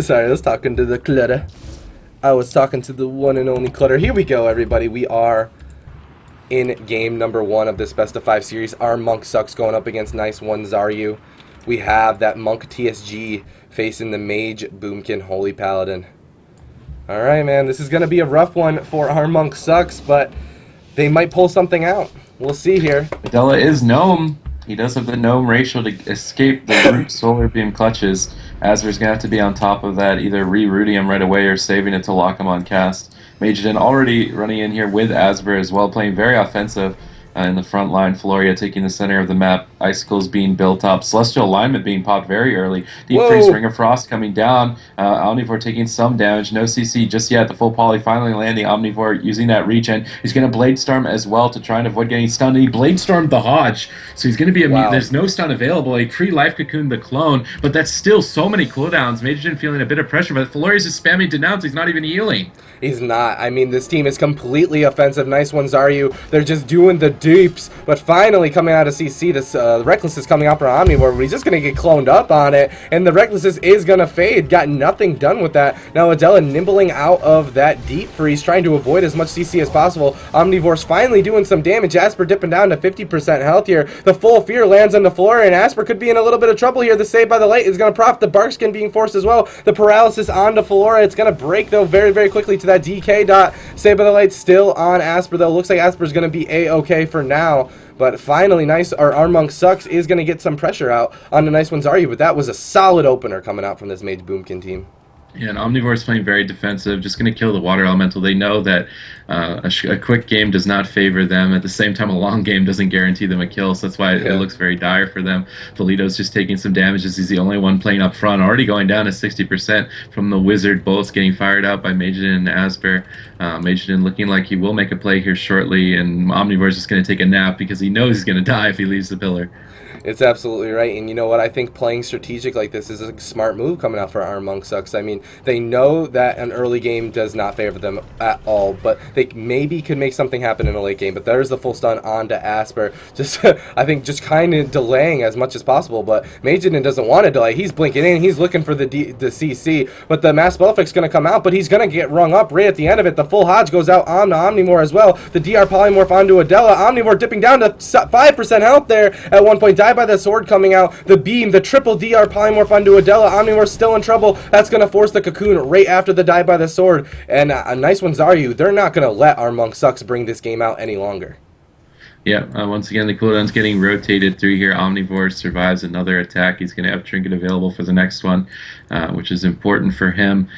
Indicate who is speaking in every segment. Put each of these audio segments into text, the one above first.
Speaker 1: Sorry, I was talking to the clutter. I was talking to the one and only clutter. Here we go, everybody. We are in game number 1 of this best of 5 series. Our Monk Sucks going up against nice one Xaryu. We have that Monk TSG facing the Mage Boomkin Holy Paladin. Alright, man, this is going to be a rough one for our Monk Sucks, but they might pull something out. We'll see here.
Speaker 2: Adëllah is Gnome. He does have the Gnome ratio to escape the root Solar Beam clutches. Asbur's going to have to be on top of that, either re-rooting him right away or saving it to lock him on cast. Mageiden already running in here with Asbur as well, playing very offensive in the front line. Felorea taking the center of the map. Icicles being built up. Celestial Alignment being popped very early. Deep Freeze, Ring of Frost coming down. Omnivore taking some damage. No CC just yet. The full poly finally landing. Omnivore using that regen. He's going to Blade Storm as well to try and avoid getting stunned. He Blade Stormed the Hodge. So he's going to be There's no stun available. He Life Cocoon the clone. But that's still so many cooldowns. Mageiden feeling a bit of pressure. But Felorea's just spamming Denounce. He's not even healing.
Speaker 1: He's not. I mean, this team is completely offensive. Nice one, Xaryu. They're just doing the dupes. But finally, coming out of CC, this Reckless is coming out for Omnivore, but he's just going to get cloned up on it. And the Recklessness is going to fade. Got nothing done with that. Now, Adëllah nimbling out of that Deep Freeze, trying to avoid as much CC as possible. Omnivore's finally doing some damage. Asbur dipping down to 50% health here. The full fear lands on the floor, and Asbur could be in a little bit of trouble here. The save by the light is going to prop the Barkskin being forced as well. The paralysis onto Felorea. It's going to break, though, very, very quickly to that DK dot. Save by the light still on Asbur, though. Looks like Asper's going to be A-okay for now. But finally, our Monk Sucks is going to get some pressure out on the nice one Xaryu. But that was a solid opener coming out from this Mage Boomkin team.
Speaker 2: Yeah, and Omnivore is playing very defensive, just going to kill the Water Elemental. They know that a quick game does not favor them. At the same time, a long game doesn't guarantee them a kill, so that's why it looks very dire for them. Vellido's just taking some damage as he's the only one playing up front, already going down to 60% from the Wizard bolts getting fired out by Mageiden and Asbur. Mageiden looking like he will make a play here shortly, and Omnivore's just going to take a nap because he knows he's going to die if he leaves the pillar.
Speaker 1: It's absolutely right, and you know what? I think playing strategic like this is a smart move coming out for our Monk Sucks. I mean, they know that an early game does not favor them at all, but they maybe could make something happen in a late game. But there's the full stun onto Asbur. Just, I think, just kind of delaying as much as possible. But Mageiden doesn't want to delay. He's blinking in. He's looking for the CC. But the Mass Spell Effect's going to come out, but he's going to get rung up right at the end of it. The full Hodge goes out on the Omnivore as well. The DR Polymorph onto Adëllah. Omnivore dipping down to 5% health there at one point. By the sword coming out, the beam, the triple DR polymorph onto Adëllah. Omnivore's still in trouble. That's going to force the cocoon right after the die by the sword. And a nice one, Xaryu. They're not going to let our Monk Sucks bring this game out any longer.
Speaker 2: Yeah, once again, the cooldown's getting rotated through here. Omnivore survives another attack. He's going to have Trinket available for the next one, which is important for him.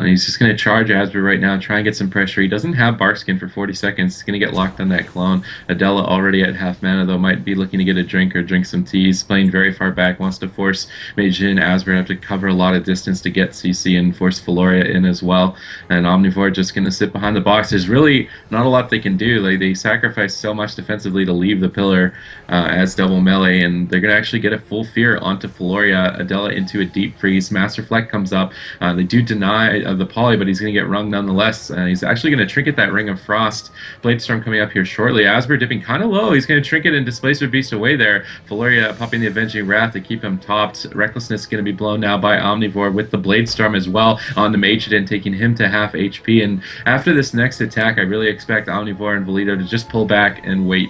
Speaker 2: He's just going to charge Asbur right now, try and get some pressure. He doesn't have Barkskin for 40 seconds. He's going to get locked on that clone. Adëllah already at half mana, though, might be looking to get a drink or drink some tea. He's playing very far back, wants to force Mageiden and Asbur have to cover a lot of distance to get CC and force Felorea in as well. And Omnivore just going to sit behind the box. There's really not a lot they can do. Like, they sacrifice so much defensively to leave the pillar as double melee, and they're going to actually get a full fear onto Felorea. Adëllah into a Deep Freeze. Master Fleck comes up. They do deny the poly, but he's going to get rung nonetheless. He's actually going to Trinket that Ring of Frost. Blade Storm coming up here shortly. Asbur dipping kind of low. He's going to Trinket and Displacer Beast away there. Felorea popping the Avenging Wrath to keep him topped. Recklessness going to be blown now by Omnivore with the Blade Storm as well on the Mageiden, taking him to half HP. And after this next attack, I really expect Omnivore and Vellido to just pull back and wait.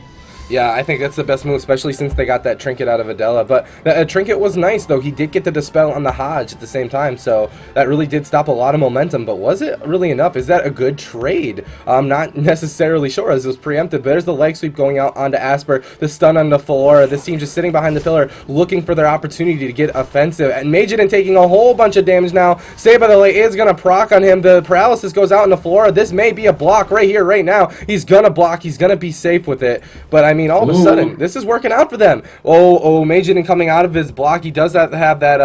Speaker 1: Yeah, I think that's the best move, especially since they got that Trinket out of Adëllah. But the Trinket was nice, though. He did get the Dispel on the Hodge at the same time, so that really did stop a lot of momentum. But was it really enough? Is that a good trade? I'm not necessarily sure, as it was preempted. But there's the leg sweep going out onto Asbur, the stun onto Felorea. This team just sitting behind the pillar, looking for their opportunity to get offensive. And Mageiden taking a whole bunch of damage now. Saved by the Light is going to proc on him. The paralysis goes out into Felorea. This may be a block right here, right now. He's going to block. He's going to be safe with it. But, I mean, all of a sudden, this is working out for them. Oh, Mageiden coming out of his block. He does have that,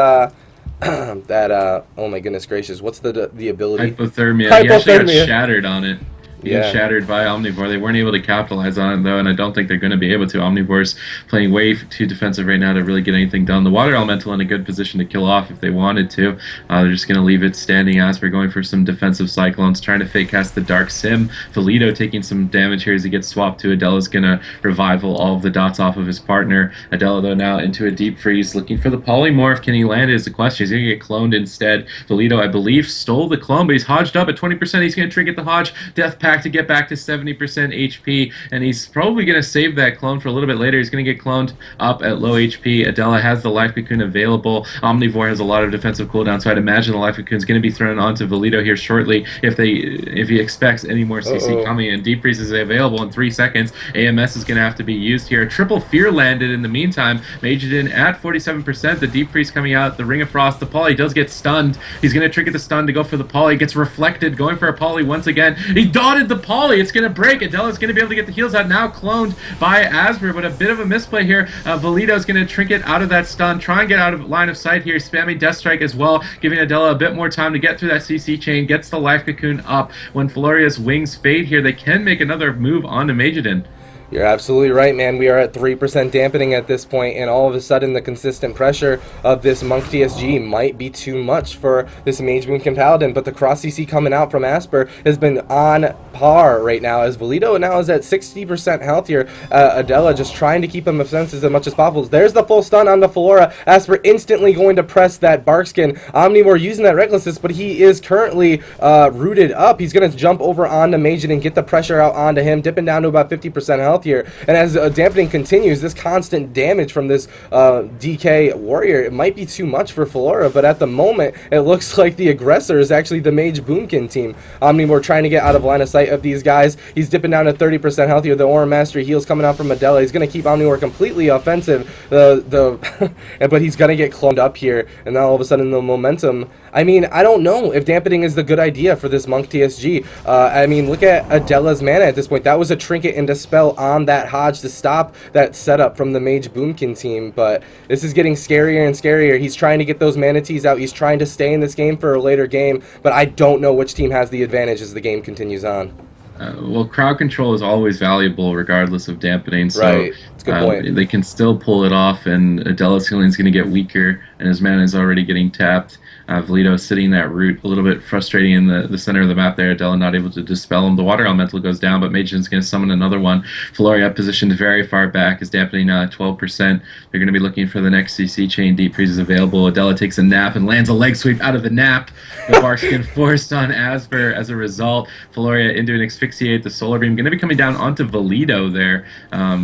Speaker 1: oh my goodness gracious, what's the ability?
Speaker 2: Hypothermia. He actually got shattered on it. being
Speaker 1: Yeah.
Speaker 2: shattered by Omnivore. They weren't able to capitalize on it, though, and I don't think they're going to be able to. Omnivore's playing way too defensive right now to really get anything done. The Water Elemental in a good position to kill off if they wanted to. They're just going to leave it standing. Asbur going for some defensive Cyclones, trying to fake cast the Dark Sim. Vellido taking some damage here as he gets swapped to Adellah's going to revival all of the dots off of his partner. Adëllah, though, now into a deep freeze, looking for the Polymorph. Can he land it is the question. He's going to get cloned instead. Vellido, I believe, stole the clone, but he's hodged up at 20%. He's going to trinket the hodge. Death Pack to get back to 70% HP, and he's probably going to save that clone for a little bit later. He's going to get cloned up at low HP. Adëllah has the Life Cocoon available. Omnivore has a lot of defensive cooldown, so I'd imagine the Life Cocoon is going to be thrown onto Vellido here shortly if he expects any more CC coming in. Deep Freeze is available in 3 seconds. AMS is going to have to be used here. Triple Fear landed in the meantime. Mageiden at 47%. The Deep Freeze coming out. The Ring of Frost. The Poly does get stunned. He's going to trinket the stun to go for the Poly. Gets reflected. Going for a Poly once again. He dotted the Poly. It's going to break. Adëllah's going to be able to get the heals out. Now cloned by Asbur, but a bit of a misplay here. Vellido's going to trinket out of that stun. Try and get out of line of sight here. Spamming Death Strike as well. Giving Adëllah a bit more time to get through that CC chain. Gets the Life Cocoon up. When Felorea's wings fade here, they can make another move onto Mageiden.
Speaker 1: You're absolutely right, man. We are at 3% dampening at this point, and all of a sudden the consistent pressure of this Monk TSG might be too much for this Mage Boomkin Paladin, but the cross CC coming out from Asbur has been on par right now, as Vellido now is at 60% health here. Adëllah just trying to keep him offensive as much as possible. There's the full stun on the Felorea. Asbur instantly going to press that Barkskin. Omnivore using that Recklessness, but he is currently rooted up. He's going to jump over onto Mageiden and get the pressure out onto him, dipping down to about 50% health here. And as dampening continues, this constant damage from this DK warrior, it might be too much for Felorea, but at the moment it looks like the aggressor is actually the Mage Boomkin team. Omnivore trying to get out of line of sight of these guys. He's dipping down to 30% health here. The Aura Mastery heals coming out from Adëllah. He's going to keep Omnivore completely offensive, but he's going to get cloned up here, and now all of a sudden the momentum, I mean, I don't know if dampening is the good idea for this Monk TSG. I mean, look at Adellah's mana at this point. That was a trinket and dispel on that Hodge to stop that setup from the Mage Boomkin team, but this is getting scarier and scarier. He's trying to get those manatees out. He's trying to stay in this game for a later game, but I don't know which team has the advantage as the game continues on.
Speaker 2: Well, crowd control is always valuable regardless of dampening, so
Speaker 1: right. That's a good point.
Speaker 2: They can still pull it off, and Adellah's healing is going to get weaker, and his mana is already getting tapped. Vellido sitting that root, a little bit frustrating in the center of the map there. Adëllah not able to dispel him. The Water Elemental goes down, but Mageiden's going to summon another one. Felorea positioned very far back, is dampening now at 12%. They're going to be looking for the next CC chain. Deep Freeze is available. Adëllah takes a nap and lands a leg sweep out of the nap. The Barkskin forced on Asbur as a result. Felorea into an Asphyxiate. The Solar Beam going to be coming down onto Vellido there.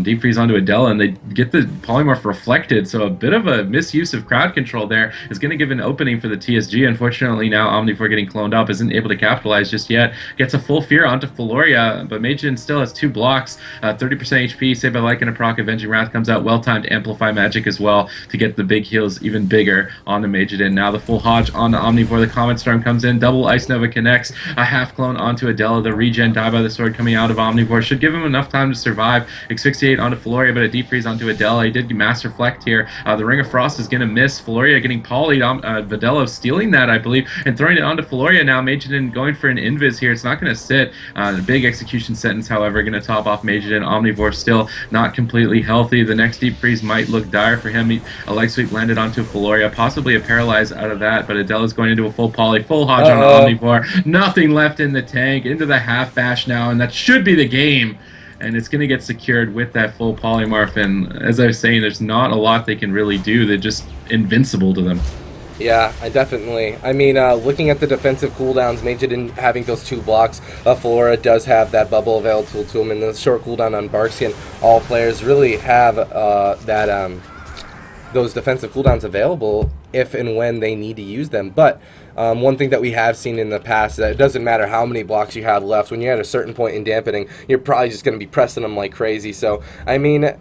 Speaker 2: Deep Freeze onto Adëllah, and they get the Polymorph reflected, so a bit of a misuse of crowd control there is going to give an opening for the TSG. Unfortunately, now Omnivore getting cloned up isn't able to capitalize just yet. Gets a full fear onto Felorea, but Mageiden still has 2 blocks, 30% HP, Saved by Lycan and proc. Avenging Wrath comes out, well-timed Amplify Magic as well to get the big heals even bigger onto Mageiden. Now the full Hodge onto Omnivore, the Comet Storm comes in, double Ice Nova connects, a half clone onto Adëllah, the regen Die by the Sword coming out of Omnivore should give him enough time to survive. Asphyxiate onto Felorea, but a Deep Freeze onto Adëllah. He did Mass Reflect here. The Ring of Frost is going to miss. Felorea getting polyed. Vellido stealing that, I believe, and throwing it onto Felorea now. Mageiden going for an Invis here. It's not going to sit. The big execution sentence, however, going to top off Mageiden. Omnivore still not completely healthy. The next Deep Freeze might look dire for him. A Leg Sweep landed onto Felorea, possibly a Paralyze out of that, but Adellah's going into a full poly, full Hodge on Omnivore. Nothing left in the tank. Into the half bash now, and that should be the game. And it's going to get secured with that full polymorph, and as I was saying, there's not a lot they can really do. They're just invincible to them.
Speaker 1: Yeah, I mean, looking at the defensive cooldowns, Mageiden having those 2 blocks, Felorea does have that bubble available to him, and the short cooldown on Barkskin. All players really have those defensive cooldowns available if and when they need to use them. But one thing that we have seen in the past is that it doesn't matter how many blocks you have left. When you're at a certain point in dampening, you're probably just going to be pressing them like crazy. So, I mean,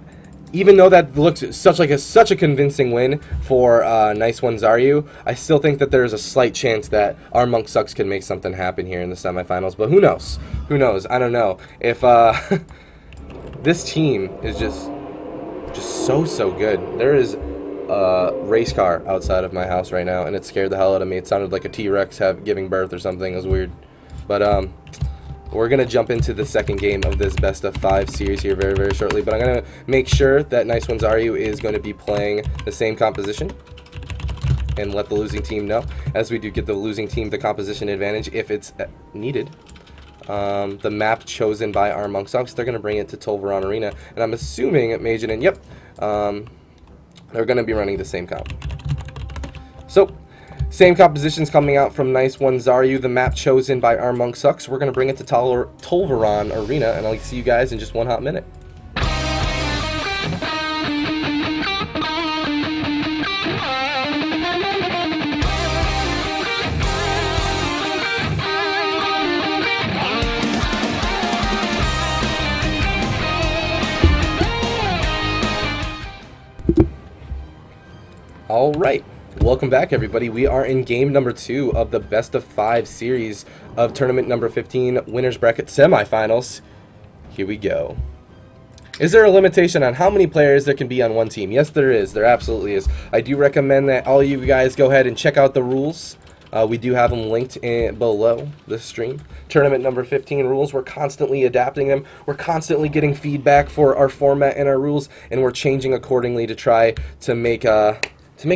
Speaker 1: even though that looks such a convincing win for Nice One Xaryu, I still think that there's a slight chance that our Monk Sucks can make something happen here in the semifinals. But who knows? Who knows? I don't know. If this team is just so good. There is a race car outside of my house right now, and it scared the hell out of me. It sounded like a T-Rex giving birth or something. It was weird. But We're going to jump into the second game of this best of 5 series here very, very shortly, but I'm going to make sure that Nice One Xaryu is going to be playing the same composition and let the losing team know, as we do get the losing team the composition advantage if it's needed. The map chosen by our Monk Songs, they're going to bring it to Tolvaron Arena, and I'm assuming at Mageiden, yep, they're going to be running the same comp. So, same compositions coming out from Nice One Xaryu, the map chosen by our Monk Sucks. We're going to bring it to Tolvaron Arena, and I'll see you guys in just one hot minute. All right. Welcome back, everybody. We are in game number 2 of the best of 5 series of tournament number 15 winners bracket semifinals. Here we go. Is there a limitation on how many players there can be on one team? Yes, there is. There absolutely is. I do recommend that all you guys go ahead and check out the rules. We do have them linked below the stream. Tournament number 15 rules. We're constantly adapting them. We're constantly getting feedback for our format and our rules, and we're changing accordingly to try to make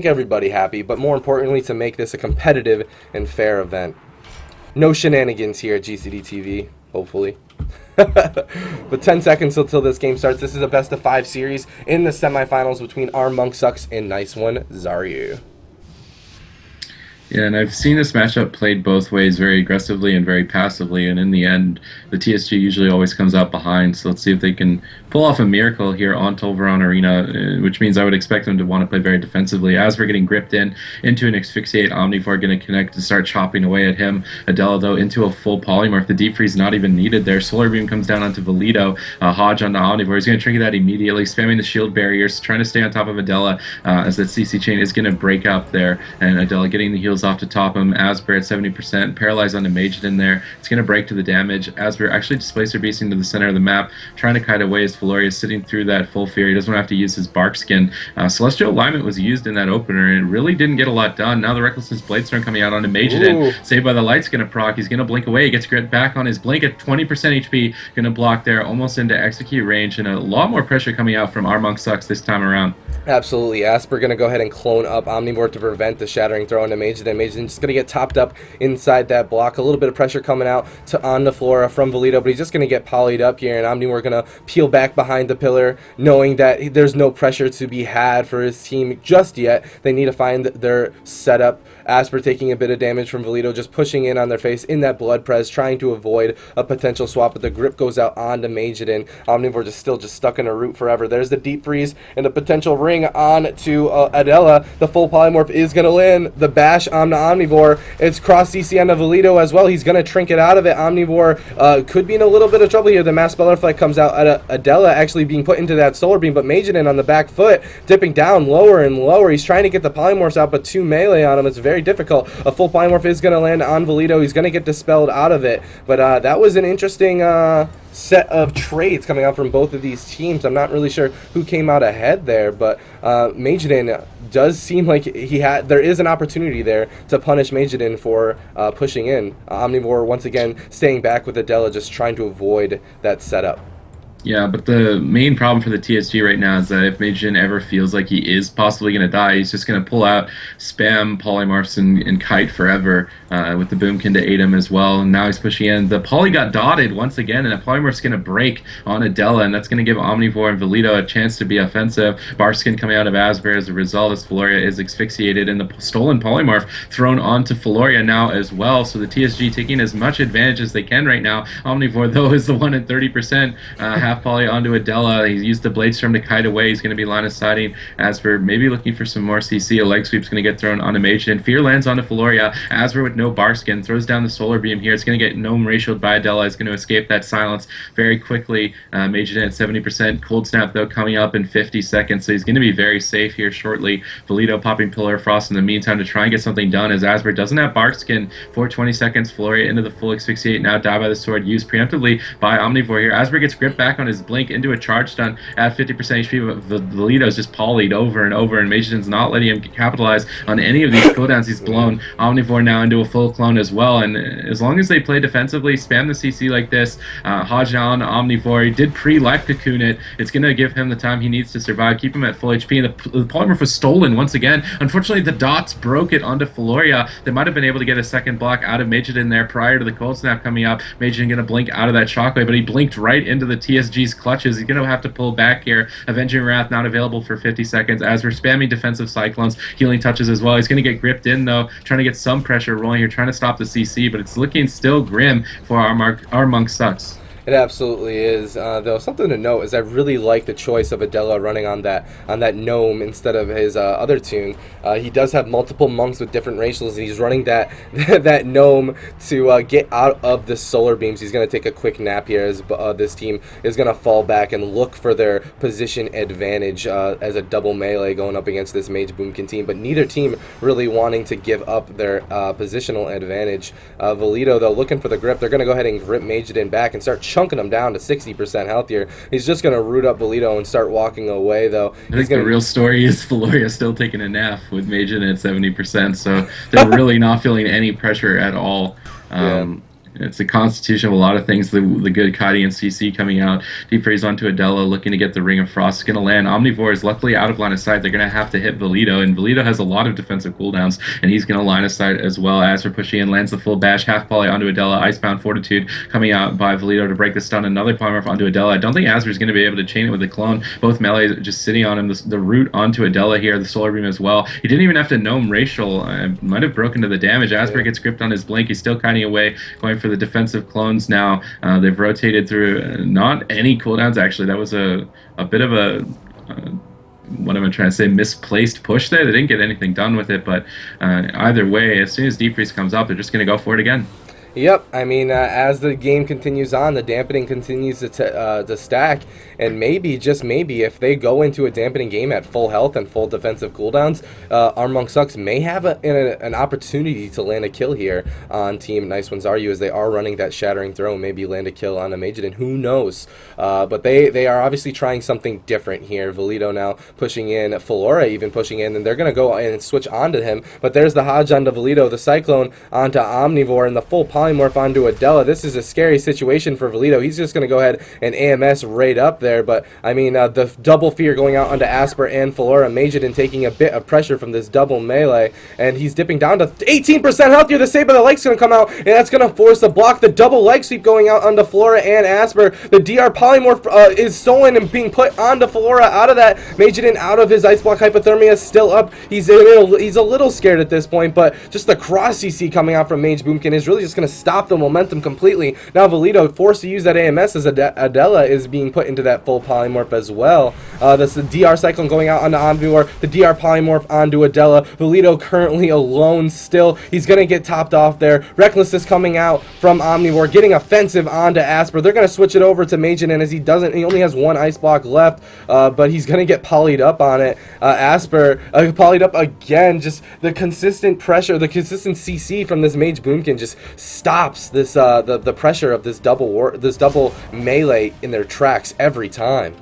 Speaker 1: everybody happy, but more importantly, to make this a competitive and fair event. No shenanigans here at GCD TV, hopefully. But 10 seconds until this game starts. This is a best of 5 series in the semifinals between our Monk Sucks and Nice One Xaryu.
Speaker 2: Yeah, and I've seen this matchup played both ways, very aggressively and very passively, and in the end, the TSG usually always comes out behind, so let's see if they can pull off a miracle here on Tolvaron Arena, which means I would expect them to want to play very defensively. As we're getting gripped into an Asphyxiate, Omnivore going to connect and start chopping away at him. Adëllah, though, into a full polymorph. The Deep Freeze not even needed there. Solar Beam comes down onto Vellido. Hodge onto Omnivore. He's going to trinket that immediately, spamming the shield barriers, trying to stay on top of Adëllah, as that CC chain is going to break up there, and Adëllah getting the heals off to top him. Asbur at 70%, paralyzed onto Mageiden there. It's going to break to the damage. Asbur actually Displacer Beasting to the center of the map, trying to kite away as Felorea is sitting through that full fear. He doesn't want to have to use his bark skin. Celestial Alignment was used in that opener, and it really didn't get a lot done. Now the Recklessness Bladestorm coming out onto Mageiden. Saved by the Light's going to proc. He's going to blink away. He gets grit back on his blink at 20% HP. Going to block there, almost into execute range, and a lot more pressure coming out from our Monk Sucks this time around.
Speaker 1: Absolutely. Asbur going to go ahead and clone up Omnivore to prevent the shattering throw into Mageiden. Mageiden just going to get topped up inside that block. A little bit of pressure coming out on the floor from Vellido, but he's just going to get polyed up here, and Omnivore going to peel back behind the pillar, knowing that there's no pressure to be had for his team just yet. They need to find their setup. Asbur taking a bit of damage from Vellido, just pushing in on their face in that blood press, trying to avoid a potential swap, but the grip goes out onto Mageiden. Omnivore just stuck in a root forever. There's the Deep Freeze and the potential ring on to Adëllah. The full polymorph is going to land. The bash on the Omnivore. It's cross CC on the Vellido as well. He's going to trinket out of it. Omnivore could be in a little bit of trouble here. The Mass Speller Flight comes out at Adëllah actually being put into that Solar Beam, but Mageiden on the back foot, dipping down lower and lower. He's trying to get the polymorphs out, but 2 melee on him. It's very difficult. A full polymorph is going to land on Vellido. He's going to get dispelled out of it, but that was an interesting set of trades coming out from both of these teams. I'm not really sure who came out ahead there, but Mageiden does seem like there is an opportunity there to punish Mageiden for pushing in. Omnivore once again staying back with Adëllah, just trying to avoid that setup.
Speaker 2: Yeah, but the main problem for the TSG right now is that if Mageiden ever feels like he is possibly going to die, he's just going to pull out, spam polymorphs, and kite forever with the Boomkin to aid him as well. And now he's pushing in. The poly got dotted once again, and the polymorph's going to break on Adëllah, and that's going to give Omnivore and Vellido a chance to be offensive. Barskin coming out of Asbur as a result, as Felorea is asphyxiated, and the stolen polymorph thrown onto Felorea now as well. So the TSG taking as much advantage as they can right now. Omnivore, though, is the one at 30%. Half poly onto Adëllah. He's used the Bladestorm to kite away. He's going to be line of sighting. Asbur maybe looking for some more CC. A leg sweep's going to get thrown onto Mageiden. Fear lands onto Felorea. Asbur with no bar skin throws down the Solar Beam here. It's going to get gnome ratioed by Adëllah. He's going to escape that silence very quickly. Mageiden at 70%. Cold Snap, though, coming up in 50 seconds, so he's going to be very safe here shortly. Vellido popping Pillar of Frost in the meantime to try and get something done, as Asbur doesn't have bark skin for 20 seconds. Felorea into the full asphyxiate, now die by the sword, used preemptively by Omnivore here. Asbur gets gripped back on on his blink into a charge stun at 50% HP, but Vellido's just polyed over and over, and Mageiden's not letting him capitalize on any of these cooldowns. He's blown Omnivore now into a full clone as well, and as long as they play defensively, spam the CC like this, Hodge on Omnivore, he did pre-life cocoon it. It's going to give him the time he needs to survive, keep him at full HP, and the polymorph was stolen once again. Unfortunately, the dots broke it onto Felorea. They might have been able to get a second block out of Mageiden there prior to the cold snap coming up. Mageiden going to blink out of that shockwave, but he blinked right into the TSG's clutches. He's going to have to pull back here. Avenging Wrath not available for 50 seconds as we're spamming defensive cyclones, healing touches as well. He's going to get gripped in though, trying to get some pressure rolling here, trying to stop the CC, but it's looking still grim for our Monk Sucks.
Speaker 1: It absolutely is. Though something to note is I really like the choice of Adëllah running on that gnome instead of his other tune. He does have multiple monks with different racials, and he's running that that gnome to get out of the solar beams. He's going to take a quick nap here as this team is going to fall back and look for their position advantage as a double melee going up against this Mage Boomkin team. But neither team really wanting to give up their positional advantage. Vellido though looking for the grip. They're going to go ahead and grip Mageiden back and start chunking him down to 60% health here. He's just going to root up Vellido and start walking away, though.
Speaker 2: I think the real story is Felorea still taking a nap with Mageiden at 70%, so they're really not feeling any pressure at all. It's a constitution of a lot of things. The good Kadi and CC coming out. Deep Freeze onto Adellah, looking to get the Ring of Frost. It's going to land. Omnivore is luckily out of line of sight. They're going to have to hit Vellido, and Vellido has a lot of defensive cooldowns, and he's going to line of sight as well. As we're pushing in, lands the full bash, half poly onto Adellah. Icebound Fortitude coming out by Vellido to break the stun. Another polymorph onto Adellah. I don't think Asbur is going to be able to chain it with the clone. Both melees just sitting on him. The root onto Adellah here, the Solar Beam as well. He didn't even have to gnome racial. Might have broken to the damage. Asbur gets gripped on his blink. He's still kiting away, going for the defensive clone now. They've rotated through not any cooldowns actually. That was a bit of a what am I trying to say, misplaced push there. They didn't get anything done with it, but either way, as soon as Deep Freeze comes up, they're just going to go for it again.
Speaker 1: Yep, I mean, as the game continues on, the dampening continues to stack, and maybe, just maybe, if they go into a dampening game at full health and full defensive cooldowns, our Monk Sucks may have an opportunity to land a kill here on Team Nice One Xaryu, as they are running that Shattering Throw, maybe land a kill on a Mageiden, who knows, but they are obviously trying something different here. Vellido now pushing in, Felorea even pushing in, and they're going to go in and switch onto him, but there's the Hodge onto Vellido, the Cyclone onto Omnivore, and the full polymorph onto Adellah. This is a scary situation for Vellido. He's just going to go ahead and AMS right up there, but I mean, the double fear going out onto Asbur and Felorea. Mageiden taking a bit of pressure from this double melee, and he's dipping down to 18% health here. The Save by the Leg's going to come out, and that's going to force a block. The double leg sweep going out onto Felorea and Asbur. The DR polymorph is stolen and being put onto Felorea out of that. Mageiden out of his Ice Block Hypothermia, still up. He's a little scared at this point, but just the cross CC coming out from Mage Boomkin is really just going to stop the momentum completely. Now Vellido forced to use that AMS as Adellah is being put into that full polymorph as well. That's the DR Cyclone going out onto Omnivore, the DR polymorph onto Adellah. Vellido currently alone still. He's going to get topped off there. Recklessness coming out from Omnivore, getting offensive onto Asbur. They're going to switch it over to Mageiden as he only has one Ice Block left, but he's going to get polyed up on it. Asbur polyed up again. Just the consistent pressure, the consistent CC from this Mage Boomkin just stops this the pressure of this double melee in their tracks every time.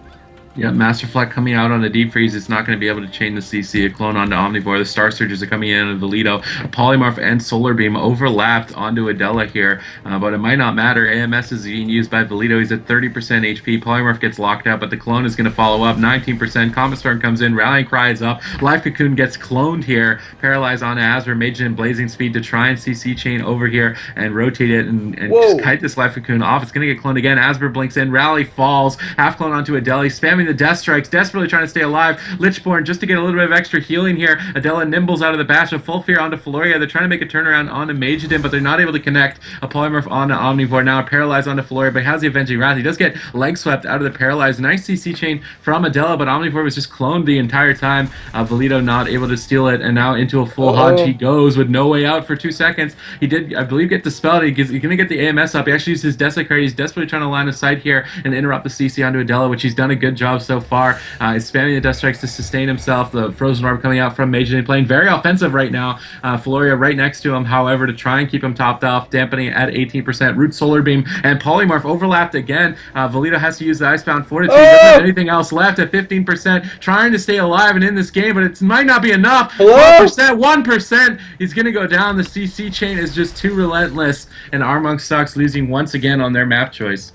Speaker 2: Yeah, Master Fleck coming out on the Deep Freeze. It's not going to be able to chain the CC. A clone onto Omnivore. The Star Surges are coming in on Vellido. A Polymorph and Solar Beam overlapped onto Adellah here, but it might not matter. AMS is being used by Vellido. He's at 30% HP. Polymorph gets locked out, but the clone is going to follow up. 19%. Comet Storm comes in. Rallying Cry is up. Life Cocoon gets cloned here. Paralyzed onto Asbur. Mageiden Blazing Speed to try and CC chain over here and rotate it and just kite this Life Cocoon off. It's going to get cloned again. Asbur blinks in. Rally falls. Half clone onto Adellah. Spamming the Death Strikes, desperately trying to stay alive. Lichborn just to get a little bit of extra healing here. Adellah nimbles out of the bash. A full fear onto Felorea. They're trying to make a turnaround onto Mageiden, but they're not able to connect. A polymorph onto Omnivore. Now paralyzed onto Felorea, but he has the Avenging Wrath. He does get leg swept out of the paralyzed. Nice CC chain from Adellah, but Omnivore was just cloned the entire time. Vellido not able to steal it, and now into a full Hodge he goes with no way out for 2 seconds. He did, I believe, get dispelled. He's going to get the AMS up. He actually used his Desecrate. He's desperately trying to line of sight here and interrupt the CC onto Adellah, which he's done a good job now so far. Is spamming the Death Strikes to sustain himself. The Frozen Orb coming out from Mageiden, playing very offensive right now. Felorea right next to him, however, to try and keep him topped off, dampening it at 18%. Root Solar Beam and Polymorph overlapped again. Vellido has to use the Icebound Fortitude. Doesn't have anything else left at 15%, trying to stay alive and in this game, but it might not be enough. 12%, 1%. He's going to go down. The CC chain is just too relentless, and Armonk sucks, losing once again on their map choice.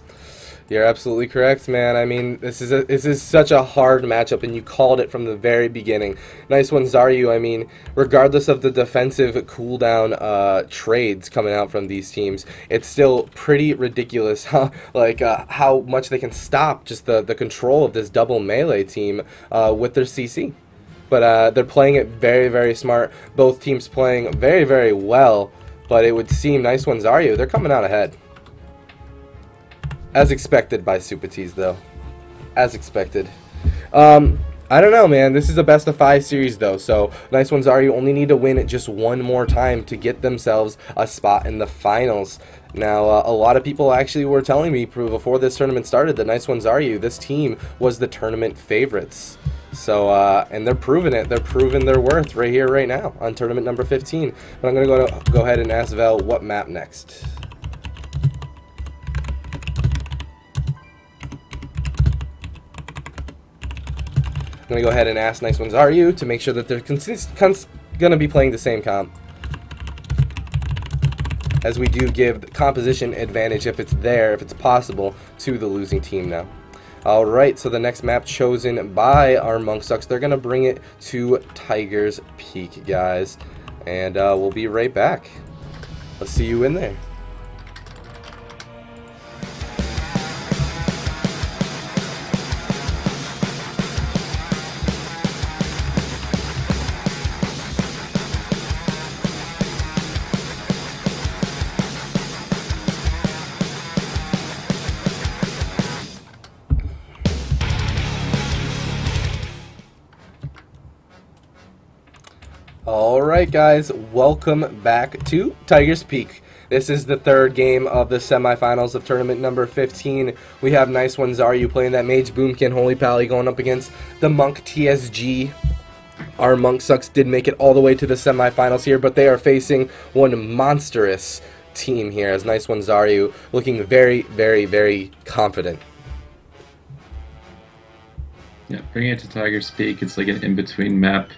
Speaker 1: You're absolutely correct, man. I mean, this is such a hard matchup, and you called it from the very beginning. Nice one, Xaryu. I mean, regardless of the defensive cooldown trades coming out from these teams, it's still pretty ridiculous how much they can stop just the control of this double melee team with their CC. But they're playing it very, very smart. Both teams playing very, very well, but it would seem Nice one, Xaryu, they're coming out ahead. As expected by Supatees, though. As expected. I don't know, man. This is a best-of-5 series, though. So, Nice one, Xaryu only need to win it just one more time to get themselves a spot in the finals. Now, a lot of people actually were telling me before this tournament started that Nice one, Xaryu, this team was the tournament favorites. So, and they're proving it. They're proving their worth right here, right now, on tournament number 15. But I'm going to go ahead and ask Vel what map next. I'm going to go ahead and ask Nice one, Xaryu to make sure that they're going to be playing the same comp, as we do give the composition advantage if it's there, if it's possible, to the losing team now. Alright, so the next map chosen by our Monk Sucks, they're going to bring it to Tiger's Peak, guys. And we'll be right back. Let's see you in there. Alright guys, welcome back to Tiger's Peak. This is the third game of the semifinals of tournament number 15. We have Nice one, Xaryu playing that Mage Boomkin Holy Pally going up against the Monk TSG. Our Monk Sucks did make it all the way to the semifinals here, but they are facing one monstrous team here as Nice one, Xaryu looking very, very, very confident.
Speaker 2: Yeah, bringing it to Tiger's Peak, it's like an in-between map.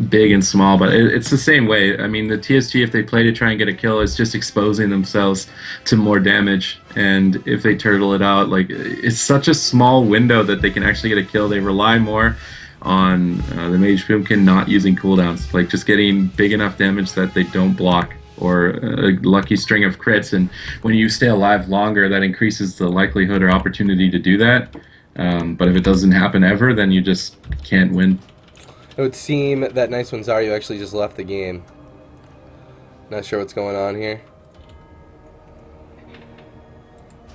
Speaker 2: Big and small, but it's the same way. I mean, the TSG, if they play to try and get a kill, is just exposing themselves to more damage, and if they turtle it out, like, it's such a small window that they can actually get a kill. They rely more on the Mage Boomkin not using cooldowns, like just getting big enough damage that they don't block, or a lucky string of crits, and when you stay alive longer, that increases the likelihood or opportunity to do that. But if it doesn't happen ever, then you just can't win.
Speaker 1: It would seem that Nice one, Xaryu actually just left the game. Not sure what's going on here.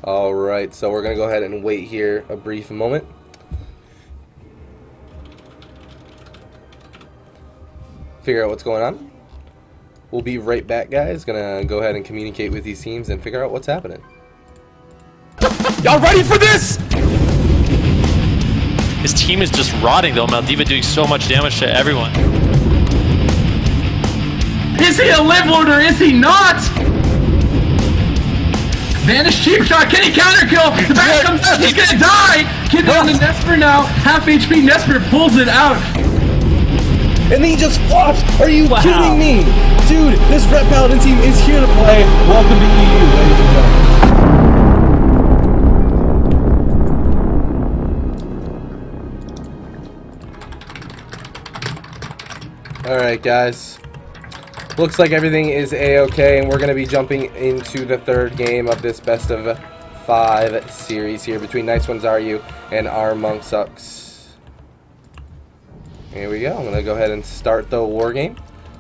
Speaker 1: Alright, so we're going to go ahead and wait here a brief moment. Figure out what's going on. We'll be right back, guys. Gonna go ahead and communicate with these teams and figure out what's happening.
Speaker 3: Y'all ready for this?
Speaker 4: His team is just rotting though. Maldiva doing so much damage to everyone.
Speaker 2: Is he a live lord or is he not? Vanish cheap shot, can he counter kill? The back comes out, he's gonna die! Kid down to Nesper now, half HP, Nesper pulls it out.
Speaker 1: And then he just flops! Are you kidding me? Dude, this Red Paladin team is here to play. Welcome to EU, ladies and gentlemen. Alright guys, looks like everything is a-okay, and we're going to be jumping into the third game of this best of 5 series here between Nice one, Xaryu and our Monk Sucks. Here we go. I'm going to go ahead and start the war game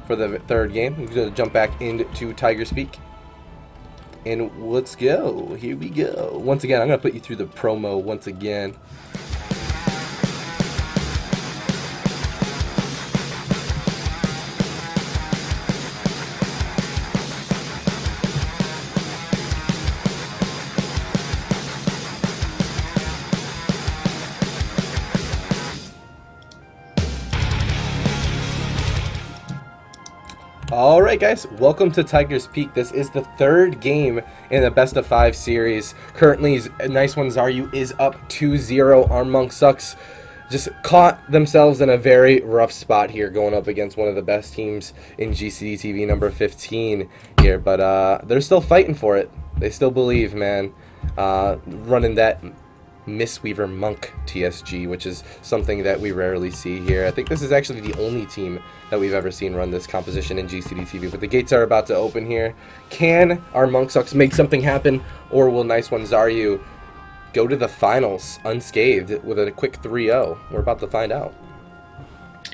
Speaker 1: for the third game. We're going to jump back into Tiger's Peak. And let's go. Here we go. Once again, I'm going to put you through the promo once again. Alright guys, welcome to Tiger's Peak. This is the third game in the best of 5 series. Currently, Nice One Xaryu is up 2-0. Our Monk Sucks just caught themselves in a very rough spot here going up against one of the best teams in GCD TV number 15 here. But they're still fighting for it. They still believe, man. Running that Mistweaver Monk TSG, which is something that we rarely see here. I think this is actually the only team that we've ever seen run this composition in GCD TV. But the gates are about to open here. Can our Monk Sucks make something happen, or will Nice One Xaryu go to the finals unscathed with a quick 3-0? We're about to find out.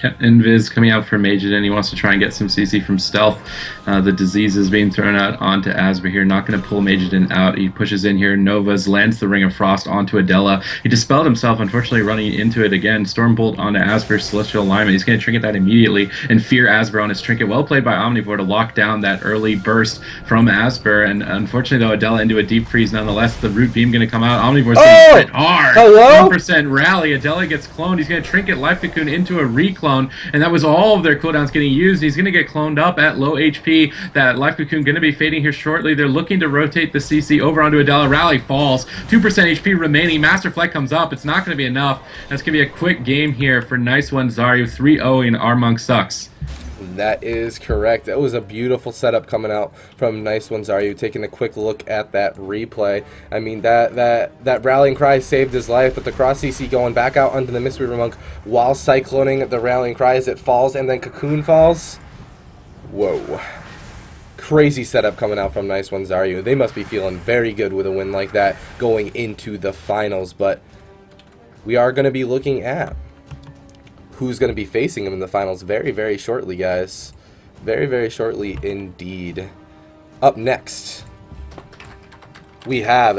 Speaker 2: Yeah, Invis coming out for Mageiden. He wants to try and get some CC from Stealth. The disease is being thrown out onto Asbur here. Not going to pull Mageiden out. He pushes in here. Novas lands the Ring of Frost onto Adellah. He dispelled himself, unfortunately running into it again. Stormbolt onto Asbur, Celestial Alignment. He's going to trinket that immediately and fear Asbur on his trinket. Well played by Omnivore to lock down that early burst from Asbur. And unfortunately, though, Adellah into a deep freeze nonetheless. The root beam going to come out. Omnivore's going to hit hard.
Speaker 1: Hello?
Speaker 2: 1% rally. Adellah gets cloned. He's going to trinket Life Cocoon into a reclone. And that was all of their cooldowns getting used. He's going to get cloned up at low HP. That Life Cocoon going to be fading here shortly. They're looking to rotate the CC over onto Adellah. Rally falls. 2% HP remaining. Master Flight comes up. It's not going to be enough. That's going to be a quick game here for Nice One Xaryu. 3-0 in Our Monk Sucks.
Speaker 1: That is correct. That was a beautiful setup coming out from Nice One Xaryu. Taking a quick look at that replay. I mean, that rallying cry saved his life, but the cross CC going back out onto the Mistweaver Monk while cycloning the rallying cry as it falls and then Cocoon falls. Whoa. Crazy setup coming out from Nice One Xaryu. They must be feeling very good with a win like that going into the finals, but we are going to be looking at who's going to be facing him in the finals very, very shortly, guys. Very, very shortly indeed. Up next, we have